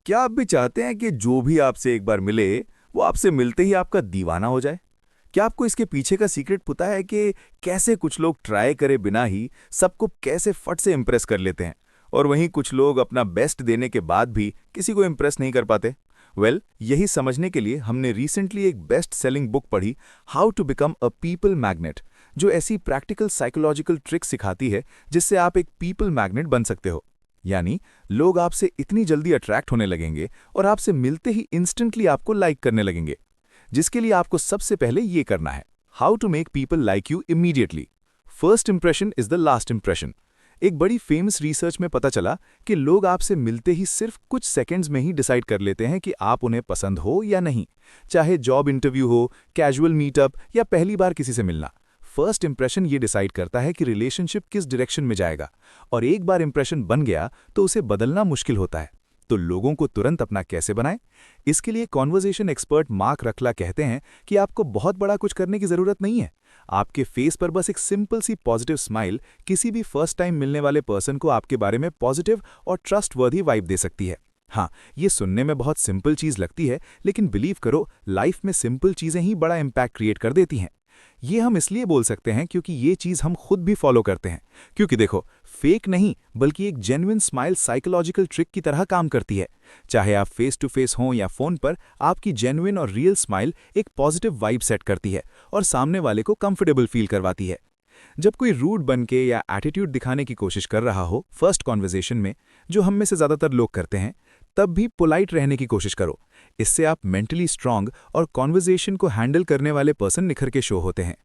क्या आप भी चाहते हैं कि जो भी आपसे एक बार मिले वो आपसे मिलते ही आपका दीवाना हो जाए? क्या आपको इसके पीछे का सीक्रेट पता है कि कैसे कुछ लोग ट्राई करे बिना ही सबको कैसे फट से इम्प्रेस कर लेते हैं और वहीं कुछ लोग अपना बेस्ट देने के बाद भी किसी को इम्प्रेस नहीं कर पाते? यही समझने के लिए हमने रिसेंटली एक बेस्ट सेलिंग बुक पढ़ी, how to become a people magnet, जो ऐसी प्रैक्टिकल साइकोलॉजिकल ट्रिक सिखाती है जिससे आप एक पीपल मैग्नेट बन सकते हो। यानी लोग आपसे इतनी जल्दी अट्रैक्ट होने लगेंगे और आपसे मिलते ही इंस्टेंटली आपको लाइक करने लगेंगे। जिसके लिए आपको सबसे पहले ये करना है, how to make people like you immediately. First impression is the last impression. एक बड़ी फेमस रिसर्च में पता चला कि लोग आपसे मिलते ही सिर्फ कुछ सेकंड्स में ही डिसाइड कर लेते हैं कि आप उन्हें पसंद हो या नहीं, चाहे जॉब इंटरव्यू हो, कैजुअल मीटअप या पहली बार किसी से मिलना। फर्स्ट इंप्रेशन ये डिसाइड करता है कि रिलेशनशिप किस डायरेक्शन में जाएगा, और एक बार इंप्रेशन बन गया तो उसे बदलना मुश्किल होता है। तो लोगों को तुरंत अपना कैसे बनाएं? इसके लिए कॉन्वर्सेशन एक्सपर्ट मार्क रखला कहते हैं कि आपको बहुत बड़ा कुछ करने की जरूरत नहीं है। आपके फेस पर बस एक सिंपल सी पॉजिटिव स्माइल किसी भी फर्स्ट टाइम मिलने वाले पर्सन को आपके बारे में पॉजिटिव और ट्रस्टवर्दी वाइब दे सकती है। हाँ, ये सुनने में बहुत सिंपल चीज लगती है, लेकिन बिलीव करो, लाइफ में सिंपल चीजें ही बड़ा इंपैक्ट क्रिएट कर देती हैं। ये हम इसलिए बोल सकते हैं क्योंकि ये चीज हम खुद भी फॉलो करते हैं। क्योंकि देखो, फेक नहीं बल्कि एक जेन्युइन स्माइल साइकोलॉजिकल ट्रिक की तरह काम करती है। चाहे आप फेस टू फेस हों या फोन पर, आपकी जेन्युइन और रियल स्माइल एक पॉजिटिव वाइब सेट करती है और सामने वाले को कंफर्टेबल फील करवाती है। जब कोई रूड बन के या एटीट्यूड दिखाने की कोशिश कर रहा हो फर्स्ट कॉन्वर्सेशन में, जो हम में से ज्यादातर लोग करते हैं, तब भी पोलाइट रहने की कोशिश करो। इससे आप मेंटली स्ट्रांग और कॉन्वर्सेशन को हैंडल करने वाले पर्सन निखर के शो होते हैं।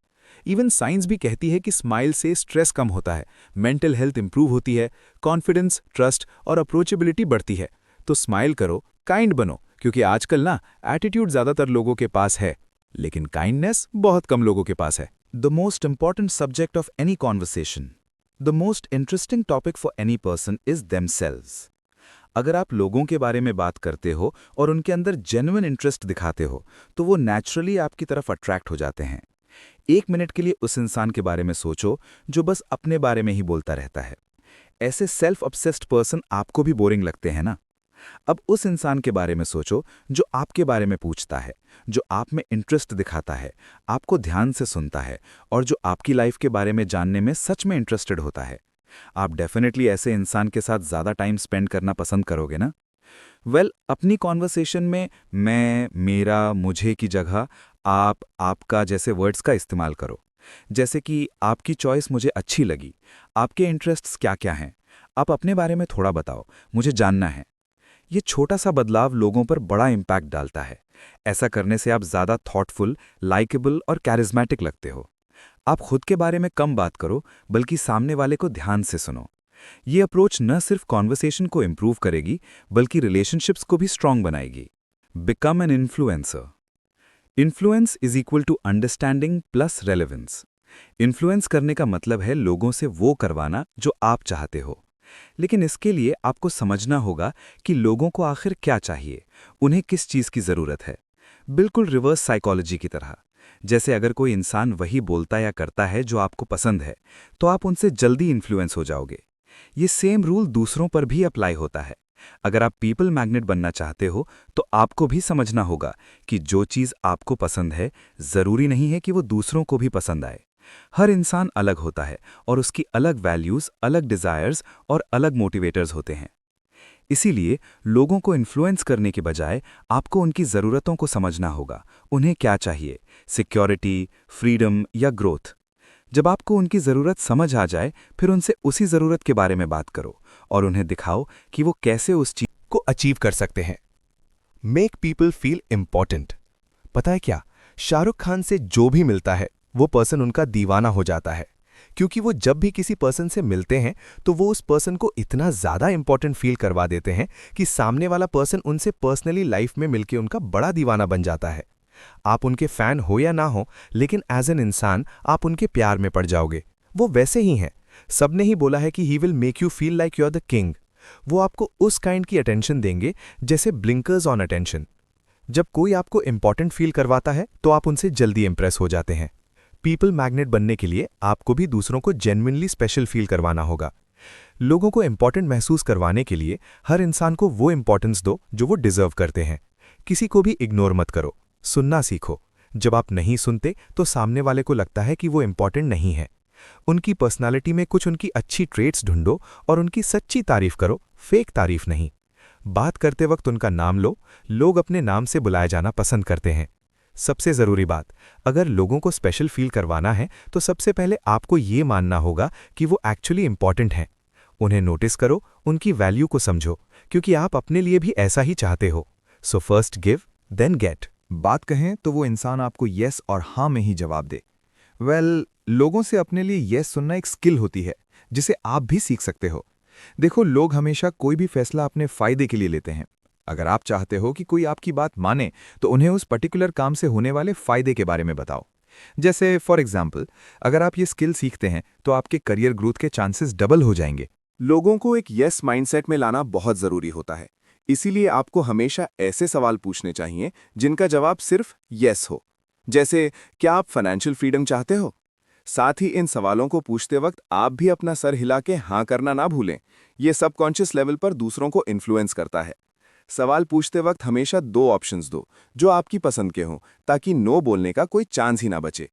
इवन साइंस भी कहती है कि स्माइल से स्ट्रेस कम होता है, मेंटल हेल्थ इंप्रूव होती है, कॉन्फिडेंस, ट्रस्ट और अप्रोचेबिलिटी बढ़ती है। तो स्माइल करो, काइंड बनो, क्योंकि आजकल ना एटीट्यूड ज्यादातर लोगों के पास है, लेकिन काइंडनेस बहुत कम लोगों के पास है। The most important subject of any conversation. The most interesting topic for any person is themselves. अगर आप लोगों के बारे में बात करते हो और उनके अंदर जेन्युइन इंटरेस्ट दिखाते हो, तो वो नेचुरली आपकी तरफ अट्रैक्ट हो जाते हैं। 1 मिनट के लिए उस इंसान के बारे में सोचो जो बस अपने बारे में ही बोलता रहता है। ऐसे सेल्फ ऑब्सेस्ड पर्सन आपको भी बोरिंग लगते हैं ना? अब उस इंसान के बारे में सोचो जो आपके बारे में पूछता है, जो आप में इंटरेस्ट दिखाता है, आपको ध्यान से सुनता है और जो आपकी लाइफ के बारे में जानने में सच में इंटरेस्टेड होता है। आप डेफिनेटली ऐसे इंसान के साथ ज़्यादा टाइम स्पेंड करना पसंद करोगे ना? अपनी कॉन्वर्सेशन में मैं, मेरा, मुझे की जगह आप, आपका जैसे वर्ड्स का इस्तेमाल करो। जैसे कि आपकी चॉइस मुझे अच्छी लगी, आपके इंटरेस्ट्स क्या क्या हैं, आप अपने बारे में थोड़ा बताओ, मुझे जानना है। ये छोटा सा बदलाव लोगों पर बड़ा इम्पैक्ट डालता है। ऐसा करने से आप ज़्यादा थॉटफुल, लाइकेबल और कैरिज्मेटिक लगते हो। आप खुद के बारे में कम बात करो, बल्कि सामने वाले को ध्यान से सुनो। ये अप्रोच न सिर्फ कॉन्वर्सेशन को इम्प्रूव करेगी, बल्कि रिलेशनशिप्स को भी स्ट्रांग बनाएगी। Become an influencer. Influence is equal to understanding plus relevance. Influence करने का मतलब है लोगों से वो करवाना जो आप चाहते हो। लेकिन इसके लिए आपको समझना होगा कि लोगों को आखिर क्या चाहिए, उन्हें किस चीज़ की ज़रूरत है। बिल्कुल रिवर्स साइकोलॉजी की तरह। जैसे अगर कोई इंसान वही बोलता या करता है जो आपको पसंद है, तो आप उनसे जल्दी इन्फ्लुएंस हो जाओगे। ये सेम रूल दूसरों पर भी अप्लाई होता है। अगर आप पीपल मैग्नेट बनना चाहते हो, तो आपको भी समझना होगा कि जो चीज़ आपको पसंद है, ज़रूरी नहीं है कि वो दूसरों को भी पसंद आए। हर इंसान अलग होता है और उसकी अलग वैल्यूज़, अलग डिज़ायर्स और अलग मोटिवेटर्स होते हैं। इसीलिए लोगों को इन्फ्लुएंस करने के बजाय आपको उनकी ज़रूरतों को समझना होगा। उन्हें क्या चाहिए, सिक्योरिटी, फ्रीडम या ग्रोथ। जब आपको उनकी ज़रूरत समझ आ जाए, फिर उनसे उसी ज़रूरत के बारे में बात करो और उन्हें दिखाओ कि वो कैसे उस चीज़ को अचीव कर सकते हैं। Make people feel important. पता है क्या, शाहरुख खान से जो भी मिलता है वो पर्सन उनका दीवाना हो जाता है, क्योंकि वो जब भी किसी पर्सन से मिलते हैं तो वो उस पर्सन को इतना ज़्यादा इंपॉर्टेंट फील करवा देते हैं कि सामने वाला पर्सन उनसे पर्सनली लाइफ में मिलके उनका बड़ा दीवाना बन जाता है। आप उनके फैन हो या ना हो, लेकिन एज एन इंसान आप उनके प्यार में पड़ जाओगे। वो वैसे ही हैं। सबने ही बोला है कि he will make you feel like you are the king. वो आपको उस काइंड की अटेंशन देंगे जैसे ब्लिंकर्स ऑन अटेंशन। जब कोई आपको इंपॉर्टेंट फील करवाता है तो आप उनसे जल्दी इंप्रेस हो जाते हैं। पीपल मैग्नेट बनने के लिए आपको भी दूसरों को जेन्युइनली स्पेशल फील करवाना होगा। लोगों को इम्पोर्टेंट महसूस करवाने के लिए हर इंसान को वो इम्पोर्टेंस दो जो वो डिजर्व करते हैं। किसी को भी इग्नोर मत करो, सुनना सीखो। जब आप नहीं सुनते तो सामने वाले को लगता है कि वो इम्पोर्टेंट नहीं है। उनकी पर्सनालिटी में कुछ उनकी अच्छी ट्रेट्स ढूंढो और उनकी सच्ची तारीफ करो, फेक तारीफ नहीं। बात करते वक्त उनका नाम लो, लोग अपने नाम से बुलाए जाना पसंद करते हैं। सबसे ज़रूरी बात, अगर लोगों को स्पेशल फील करवाना है तो सबसे पहले आपको ये मानना होगा कि वो एक्चुअली इंपॉर्टेंट हैं। उन्हें नोटिस करो, उनकी वैल्यू को समझो, क्योंकि आप अपने लिए भी ऐसा ही चाहते हो। So first give, then get. बात कहें तो वो इंसान आपको येस और हाँ में ही जवाब दे। लोगों से अपने लिए येस सुनना एक स्किल होती है जिसे आप भी सीख सकते हो। देखो, लोग हमेशा कोई भी फैसला अपने फायदे के लिए लेते हैं। अगर आप चाहते हो कि कोई आपकी बात माने तो उन्हें उस पर्टिकुलर काम से होने वाले फायदे के बारे में बताओ। जैसे फॉर एग्जाम्पल, अगर आप ये स्किल सीखते हैं तो आपके करियर ग्रोथ के चांसेस डबल हो जाएंगे। लोगों को एक यस माइंडसेट में लाना बहुत जरूरी होता है। इसीलिए आपको हमेशा ऐसे सवाल पूछने चाहिए जिनका जवाब सिर्फ यस हो। जैसे, क्या आप फाइनेंशियल फ्रीडम चाहते हो? साथ ही इन सवालों को पूछते वक्त आप भी अपना सर हिला के हाँ करना ना भूलें। ये सबकॉन्शियस लेवल पर दूसरों को इन्फ्लुएंस करता है। सवाल पूछते वक्त हमेशा 2 ऑप्शंस दो जो आपकी पसंद के हों, ताकि नो बोलने का कोई चांस ही ना बचे।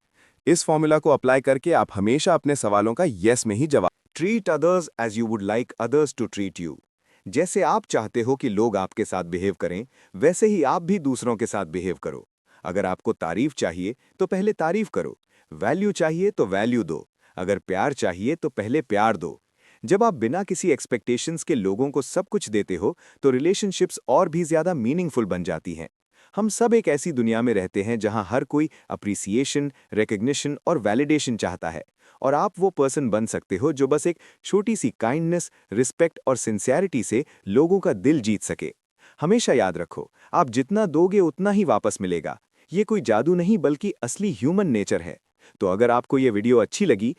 इस फॉर्मूला को अप्लाई करके आप हमेशा अपने सवालों का यस में ही जवाब। Treat others as you would like others to treat you. जैसे आप चाहते हो कि लोग आपके साथ बिहेव करें, वैसे ही आप भी दूसरों के साथ बिहेव करो। अगर आपको तारीफ चाहिए तो पहले तारीफ करो, वैल्यू चाहिए तो वैल्यू दो, अगर प्यार चाहिए तो पहले प्यार दो। जब आप बिना किसी एक्सपेक्टेशंस के लोगों को सब कुछ देते हो तो रिलेशनशिप्स और भी ज्यादा मीनिंगफुल बन जाती हैं। हम सब एक ऐसी दुनिया में रहते हैं जहां हर कोई अप्रिसिएशन, रिकग्निशन और वैलिडेशन चाहता है, और आप वो पर्सन बन सकते हो जो बस एक छोटी सी काइंडनेस, रिस्पेक्ट और सिंसियरिटी से लोगों का दिल जीत सके। हमेशा याद रखो, आप जितना दोगे उतना ही वापस मिलेगा। ये कोई जादू नहीं बल्कि असली ह्यूमन नेचर है। तो अगर आपको ये वीडियो अच्छी लगी